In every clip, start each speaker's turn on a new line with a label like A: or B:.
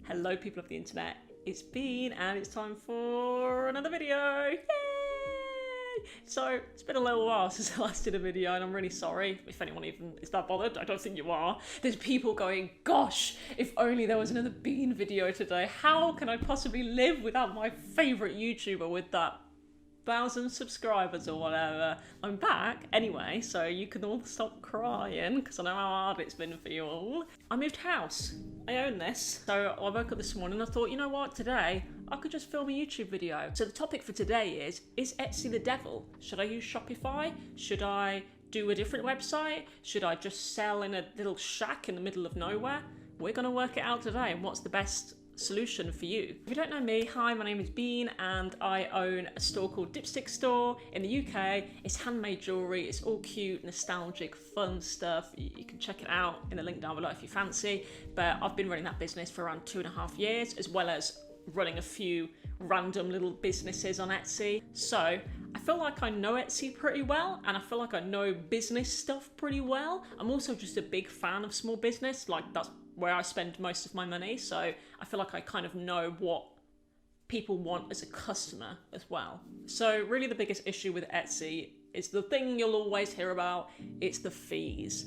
A: Hello people of the internet, it's Bean and it's time for another video. Yay! So it's been a little while since I last did a video and I'm really sorry if anyone even is that bothered. I don't think you are. There's people going, gosh, if only there was another Bean video today. How can I possibly live without my favourite YouTuber with that 1,000 subscribers or whatever? I'm back anyway, so you can all stop crying because I know how hard it's been for you all. I moved house. I own this. So I woke up this morning and I thought, you know what, today I could just film a YouTube video. So the topic for today is Etsy the devil? Should I use Shopify? Should I do a different website? Should I just sell in a little shack in the middle of nowhere? We're gonna work it out today and what's the best solution for you. If you don't know me, hi, my name is Bean and I own a store called Dipstick Store in the UK. It's handmade jewellery, it's all cute, nostalgic, fun stuff. You can check it out in the link down below if you fancy. But I've been running that business for around 2.5 years, as well as running a few random little businesses on Etsy. So I feel like I know Etsy pretty well and I feel like I know business stuff pretty well. I'm also just a big fan of small business, like that's where I spend most of my money, so I feel like I kind of know what people want as a customer as well. So really the biggest issue with Etsy is the thing you'll always hear about, it's the fees.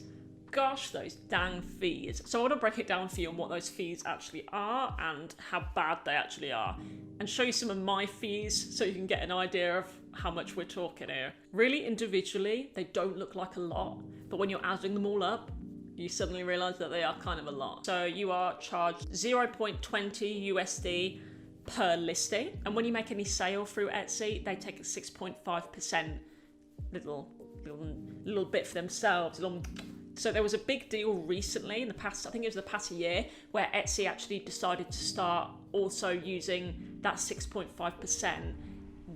A: Gosh, those dang fees. So I want to break it down for you on what those fees actually are and how bad they actually are, and show you some of my fees so you can get an idea of how much we're talking here. Really individually, they don't look like a lot, but when you're adding them all up, you suddenly realize that they are kind of a lot. So you are charged 0.20 USD per listing. And when you make any sale through Etsy, they take a 6.5% little bit for themselves. So there was a big deal recently in the past, I think it was the past year, where Etsy actually decided to start also using that 6.5%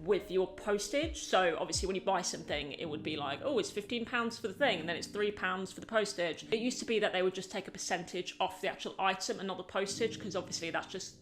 A: with your postage. So obviously when you buy something, it would be like, oh, it's £15 for the thing, and then it's £3 for the postage. It used to be that they would just take a percentage off the actual item and not the postage, because obviously that's just,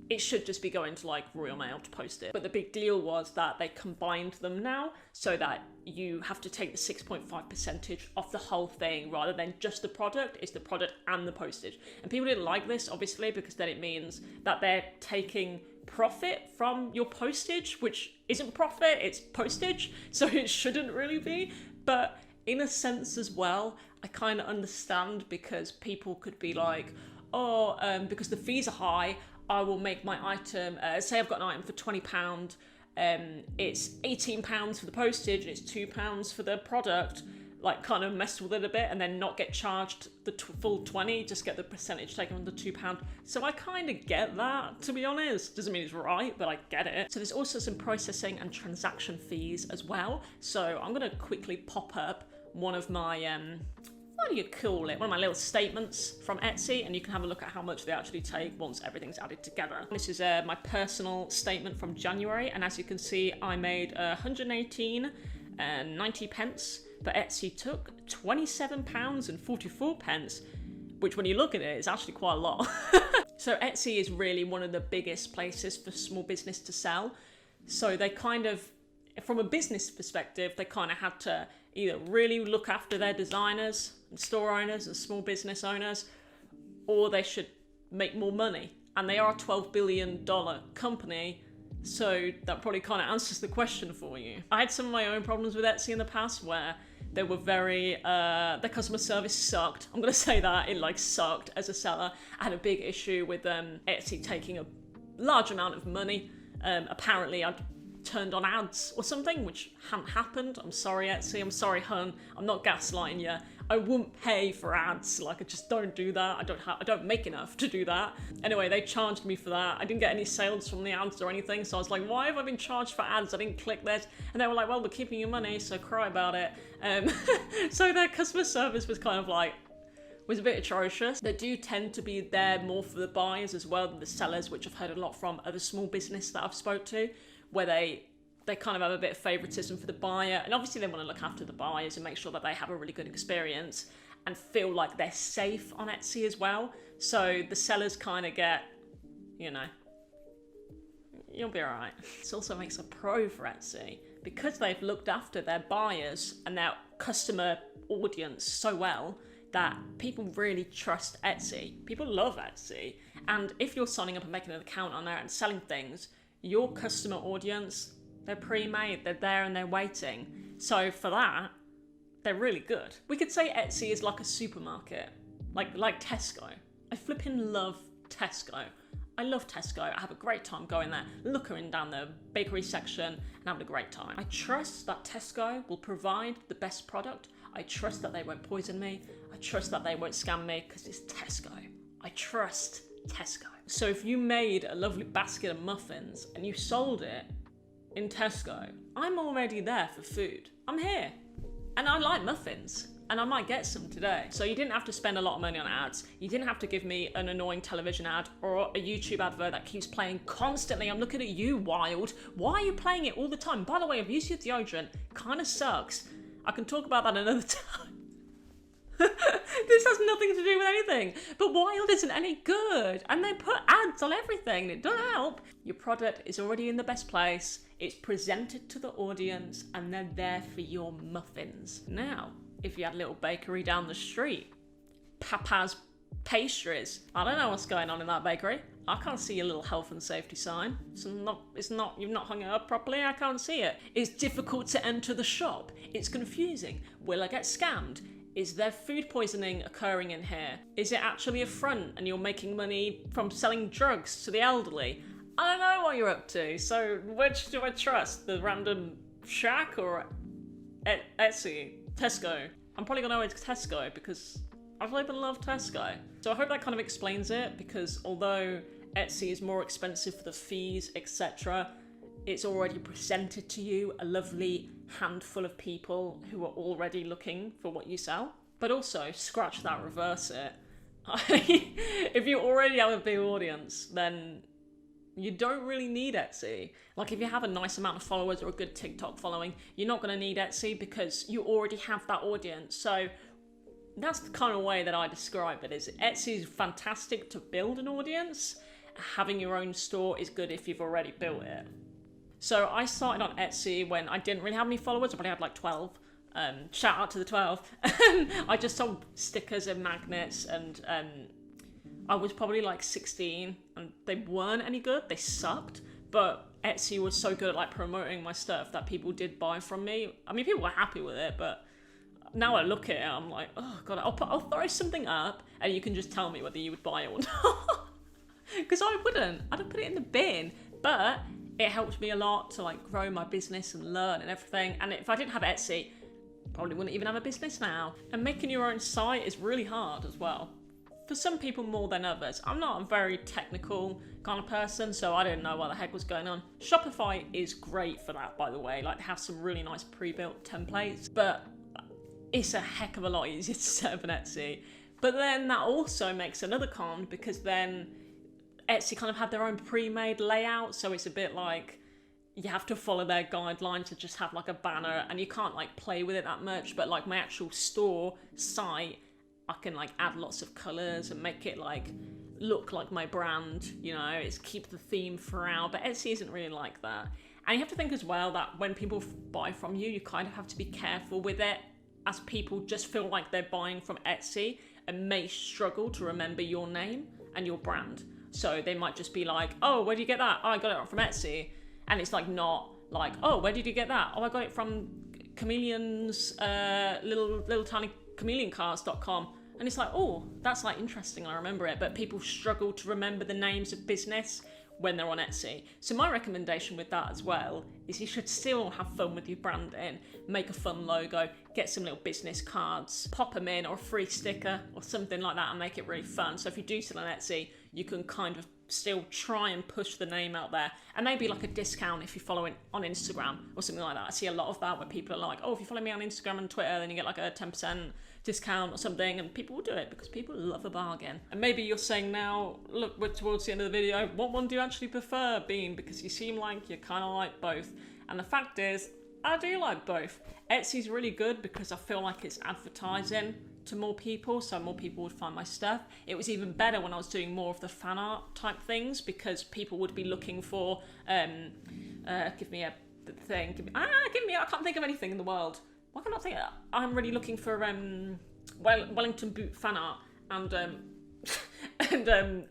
A: it should just be going to like Royal Mail to post it. But the big deal was that they combined them now so that you have to take the 6.5% off the whole thing rather than just the product. It's the product and the postage. And people didn't like this, obviously, because then it means that they're taking profit from your postage, which isn't profit, it's postage, so it shouldn't really be. But in a sense as well, I kind of understand, because people could be like, oh, because the fees are high, I will make my item, say I've got an item for £20, it's £18 for the postage and it's £2 for the product, like kind of mess with it a bit and then not get charged the full 20, just get the percentage taken on the £2. So I kind of get that, to be honest. Doesn't mean it's right, but I get it. So there's also some processing and transaction fees as well. So I'm gonna quickly pop up one of my, what do you call it? One of my little statements from Etsy, and you can have a look at how much they actually take once everything's added together. This is my personal statement from January, and as you can see, I made 118 and 90 pence, but Etsy took £27.44, which when you look at it, is actually quite a lot. So Etsy is really one of the biggest places for small business to sell. So they kind of, from a business perspective, they kind of had to either really look after their designers and store owners and small business owners, or they should make more money. And they are a $12 billion company, so that probably kind of answers the question for you. I had some of my own problems with Etsy in the past where they were very, their customer service sucked. I'm gonna say that, it like sucked as a seller. I had a big issue with Etsy taking a large amount of money. Apparently I'd turned on ads or something, which hadn't happened. I'm sorry, Etsy, I'm sorry, hun. I'm not gaslighting you. I wouldn't pay for ads, like I just don't do that. I don't make enough to do that. Anyway, they charged me for that. I didn't get any sales from the ads or anything, so I was like, why have I been charged for ads? I didn't click this. And they were like, well, we're keeping your money, so cry about it. So their customer service was kind of like, was a bit atrocious. They do tend to be there more for the buyers as well than the sellers, which I've heard a lot from other small business that I've spoke to, where they kind of have a bit of favoritism for the buyer, and obviously they want to look after the buyers and make sure that they have a really good experience and feel like they're safe on Etsy as well. So the sellers kind of get, you know, you'll be all right. This also makes a pro for Etsy because they've looked after their buyers and their customer audience so well. that people really trust Etsy. People love Etsy. And if you're signing up and making an account on there and selling things, your customer audience, they're pre-made, they're there and they're waiting. So for that, they're really good. We could say Etsy is like a supermarket, like Tesco. I flipping love Tesco. I love Tesco. I have a great time going there, looking down the bakery section and having a great time. I trust that Tesco will provide the best product. I trust that they won't poison me. I trust that they won't scam me because it's Tesco. I trust Tesco. So if you made a lovely basket of muffins and you sold it in Tesco, I'm already there for food. I'm here. And I like muffins. And I might get some today. So you didn't have to spend a lot of money on ads. You didn't have to give me an annoying television ad or a YouTube advert that keeps playing constantly. I'm looking at you, Wild. Why are you playing it all the time? By the way, I've used your deodorant. Kind of sucks. I can talk about that another time. This has nothing to do with anything. But Wild isn't any good. And they put ads on everything. It doesn't help. Your product is already in the best place. It's presented to the audience. And they're there for your muffins. Now, if you had a little bakery down the street, Papa's Pastries. I don't know what's going on in that bakery. I can't see a little health and safety sign. You've not hung it up properly. I can't see it. It's difficult to enter the shop. It's confusing. Will I get scammed? Is there food poisoning occurring in here? Is it actually a front and you're making money from selling drugs to the elderly? I don't know what you're up to. So which do I trust? The random shack or Etsy? Tesco. I'm probably gonna go into Tesco because I flippin' love Tesco. So I hope that kind of explains it, because although Etsy is more expensive for the fees, etc., it's already presented to you a lovely handful of people who are already looking for what you sell. But also, scratch that, reverse it. If you already have a big audience, then you don't really need Etsy. Like if you have a nice amount of followers or a good TikTok following, you're not going to need Etsy because you already have that audience. So that's the kind of way that I describe it. Is Etsy is fantastic to build an audience. Having your own store is good if you've already built it. So I started on Etsy when I didn't really have any followers. I probably had like 12. Shout out to the 12. I just sold stickers and magnets, and I was probably like 16 and they weren't any good. They sucked. But Etsy was so good at like promoting my stuff that people did buy from me. I mean, people were happy with it, but now I look at it, I'm like, oh God, I'll throw something up and you can just tell me whether you would buy it or not. Because I wouldn't. I'd put it in the bin. But it helped me a lot to like grow my business and learn and everything. And if I didn't have Etsy, probably wouldn't even have a business now. And making your own site is really hard as well. For some people more than others. I'm not a very technical kind of person, so I didn't know what the heck was going on. Shopify is great for that, by the way. Like, they have some really nice pre-built templates, but it's a heck of a lot easier to set up an Etsy. But then that also makes another con, because then Etsy kind of have their own pre-made layout, so it's a bit like you have to follow their guidelines to just have like a banner, and you can't like play with it that much. But like my actual store site, I can like add lots of colours and make it like look like my brand, you know, it's keep the theme throughout. But Etsy isn't really like that. And you have to think as well that when people buy from you, you kind of have to be careful with it, as people just feel like they're buying from Etsy and may struggle to remember your name and your brand. So they might just be like, oh, where do you get that? Oh, I got it from Etsy. And it's like not like, oh, where did you get that? Oh, I got it from Chameleon's little tiny chameleoncars.com. And it's like, oh, that's like interesting, I remember it. But people struggle to remember the names of business when they're on Etsy. So my recommendation with that as well is you should still have fun with your branding, make a fun logo, get some little business cards, pop them in, or a free sticker or something like that, and make it really fun. So if you do sell on Etsy, you can kind of still try and push the name out there, and maybe like a discount if you follow it on Instagram or something like that. I see a lot of that where people are like, oh, if you follow me on Instagram and Twitter, then you get like a 10% discount or something, and people will do it because people love a bargain. And maybe you're saying now, look, we're towards the end of the video, what one do you actually prefer, Bean? Because you seem like you kind of like both. And the fact is, I do like both. Etsy's really good because I feel like it's advertising to more people, so more people would find my stuff. It was even better when I was doing more of the fan art type things, because people would be looking for give me a thing, I can't think of anything in the world. Why can I think? I'm really looking for Wellington boot fan art, and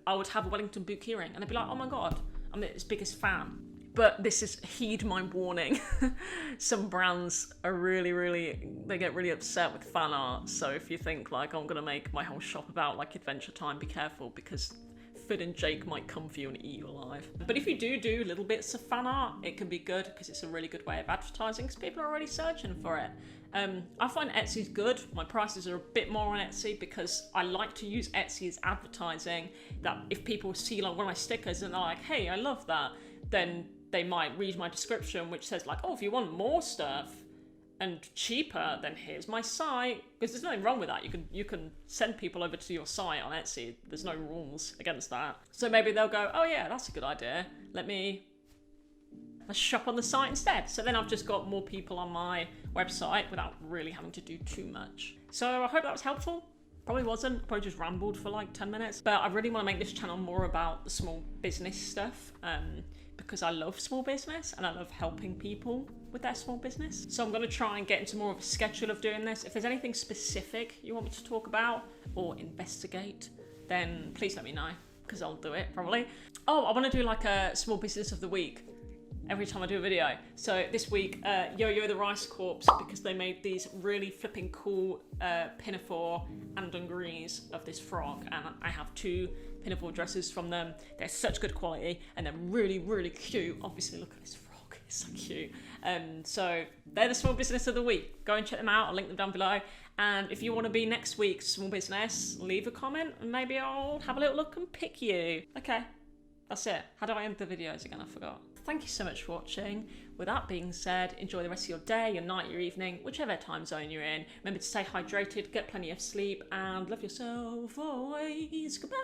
A: I would have a Wellington boot keyring, and I'd be like, oh my god, I'm its biggest fan. But this is, heed my warning. Some brands are they get really upset with fan art. So if you think like, I'm gonna make my whole shop about like Adventure Time, be careful, because Fid and Jake might come for you and eat you alive. But if you do little bits of fan art, it can be good, because it's a really good way of advertising, because people are already searching for it. I find Etsy's good. My prices are a bit more on Etsy, because I like to use Etsy as advertising, that if people see like one of my stickers and they're like, hey, I love that, then they might read my description, which says like, oh, if you want more stuff and cheaper, then here's my site. Because there's nothing wrong with that. You can send people over to your site on Etsy. There's no rules against that. So maybe they'll go, oh yeah, that's a good idea. Let's shop on the site instead. So then I've just got more people on my website without really having to do too much. So I hope that was helpful. Probably wasn't. Probably just rambled for like 10 minutes. But I really want to make this channel more about the small business stuff. Because I love small business and I love helping people with their small business. So I'm going to try and get into more of a schedule of doing this. If there's anything specific you want me to talk about or investigate, then please let me know, because I'll do it probably. Oh, I want to do like a small business of the week every time I do a video. So this week, Yo-Yo the Rice Corps, because they made these really flipping cool pinafore and dungarees of this frog, and I have 2 pinafore dresses from them. They're such good quality and they're really, really cute. Obviously, look at this frog, it's so cute. So they're the small business of the week. Go and check them out, I'll link them down below. And if you want to be next week's small business, leave a comment and maybe I'll have a little look and pick you. Okay, that's it. How do I end the videos again? I forgot. Thank you so much for watching. With that being said, enjoy the rest of your day, your night, your evening, whichever time zone you're in. Remember to stay hydrated, get plenty of sleep, and love yourself always. Goodbye.